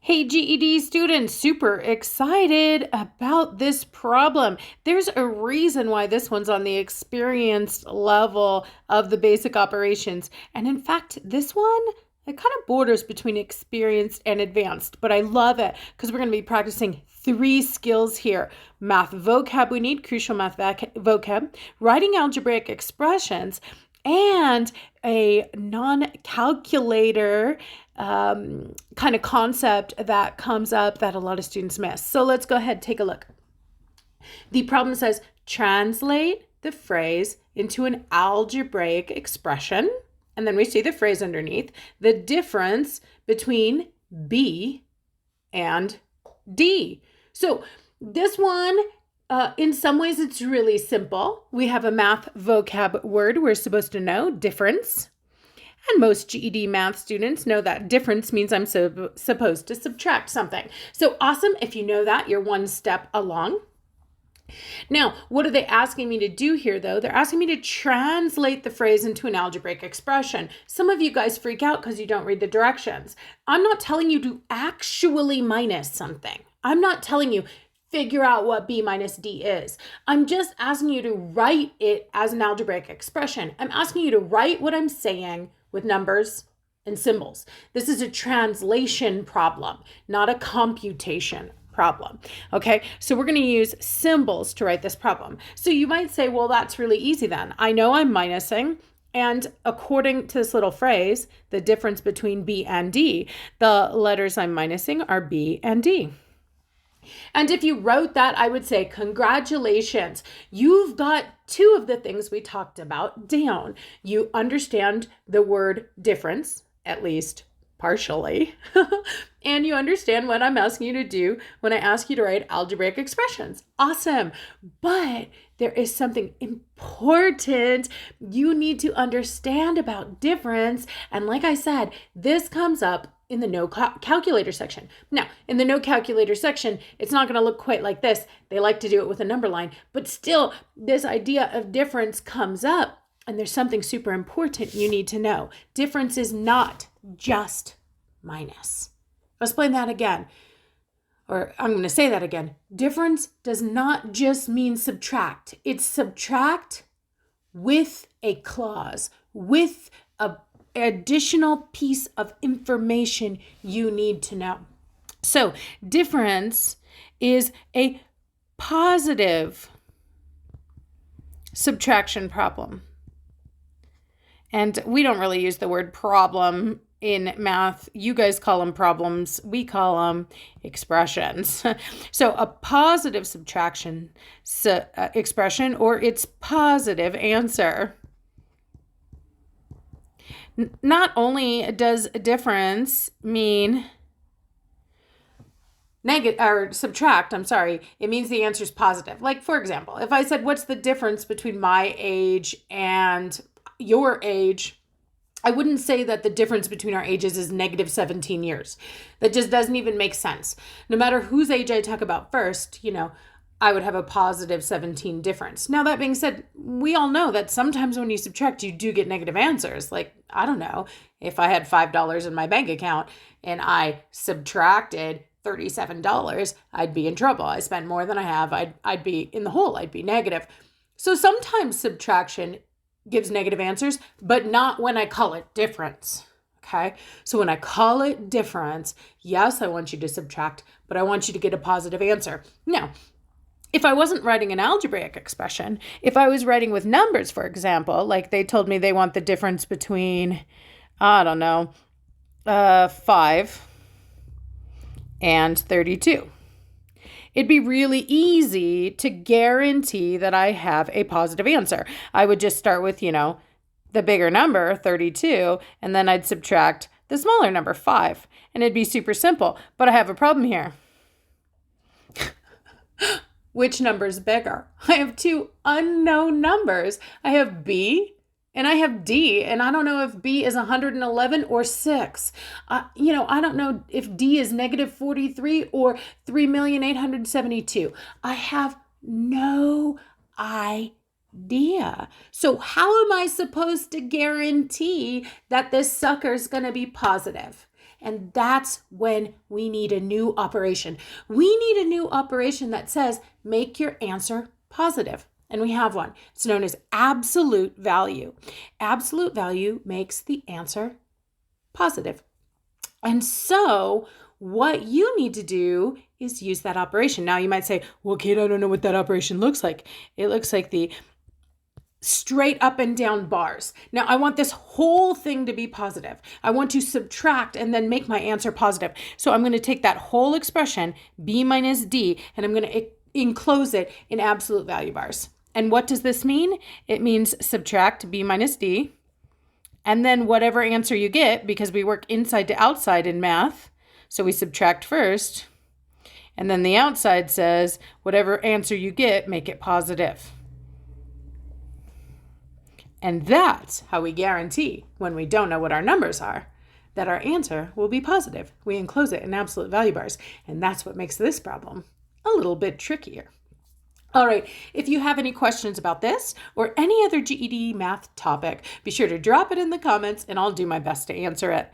Hey GED students, super excited about this problem. There's a reason why this one's on the experienced level of the basic operations. And in fact, this one, it kind of borders between experienced and advanced, but I love it because we're going to be practicing 3 skills here. Math vocab we need, crucial math vocab, writing algebraic expressions, and a non-calculator kind of concept that comes up that a lot of students miss. So let's go ahead and take a look. The problem says, translate the phrase into an algebraic expression. And then we see the phrase underneath, the difference between B and D. So this one, in some ways, it's really simple. We have a math vocab word we're supposed to know, difference. And most GED math students know that difference means I'm supposed to subtract something. So awesome. If you know that, you're one step along. Now, what are they asking me to do here, though? They're asking me to translate the phrase into an algebraic expression. Some of you guys freak out because you don't read the directions. I'm not telling you to actually minus something. I'm not telling you figure out what B minus D is. I'm just asking you to write it as an algebraic expression. I'm asking you to write what I'm saying with numbers and symbols. This is a translation problem, not a computation problem. Okay, so we're going to use symbols to write this problem. So you might say, well, that's really easy then. I know I'm minusing, and according to this little phrase, the difference between B and D, the letters I'm minusing are B and D. And if you wrote that, I would say, congratulations. You've got 2 of the things we talked about down. You understand the word difference, at least partially, and you understand what I'm asking you to do when I ask you to write algebraic expressions. Awesome. But there is something important you need to understand about difference. And like I said, this comes up in the no calculator section. Now, in the no calculator section, it's not going to look quite like this. They like to do it with a number line, but still this idea of difference comes up, and there's something super important you need to know. Difference is not just minus. I'll explain that again, or I'm going to say that again. Difference does not just mean subtract. It's subtract with a clause, with a additional piece of information you need to know. So difference is a positive subtraction problem. And we don't really use the word problem in math. You guys call them problems. We call them expressions. So a positive subtraction expression, or its positive answer. Not only does difference mean negative or subtract, it means the answer is positive. Like, for example, if I said, what's the difference between my age and your age? I wouldn't say that the difference between our ages is negative 17 years. That just doesn't even make sense. No matter whose age I talk about first, I would have a positive 17 difference. Now, that being said, we all know that sometimes when you subtract, you do get negative answers. Like, I don't know, if I had $5 in my bank account and I subtracted $37, I'd be in trouble. I spent more than I have. I'd be in the hole. I'd be negative. So sometimes subtraction gives negative answers, but not when I call it difference. Okay, so when I call it difference, yes, I want you to subtract, but I want you to get a positive answer. Now, if I wasn't writing an algebraic expression, if I was writing with numbers, for example, like they told me they want the difference between, 5 and 32. It'd be really easy to guarantee that I have a positive answer. I would just start with, the bigger number, 32, and then I'd subtract the smaller number, 5, and it'd be super simple. But I have a problem here. Which number's bigger? I have 2 unknown numbers. I have B and I have D, and I don't know if B is 111 or 6. I don't know if D is negative 43 or 3,872,000. I have no idea. So how am I supposed to guarantee that this sucker's going to be positive? And that's when we need a new operation. We need a new operation that says, make your answer positive. And we have one. It's known as absolute value. Absolute value makes the answer positive. And so what you need to do is use that operation. Now you might say, well, Kate, I don't know what that operation looks like. It looks like the straight up and down bars. Now I want this whole thing to be positive. I want to subtract and then make my answer positive. So I'm going to take that whole expression, b minus d, and I'm going to enclose it in absolute value bars. And what does this mean? It means subtract b minus d, and then whatever answer you get, because we work inside to outside in math, so we subtract first, and then the outside says, whatever answer you get, make it positive. And that's how we guarantee, when we don't know what our numbers are, that our answer will be positive. We enclose it in absolute value bars, and that's what makes this problem a little bit trickier. All right, if you have any questions about this or any other GED math topic, be sure to drop it in the comments and I'll do my best to answer it.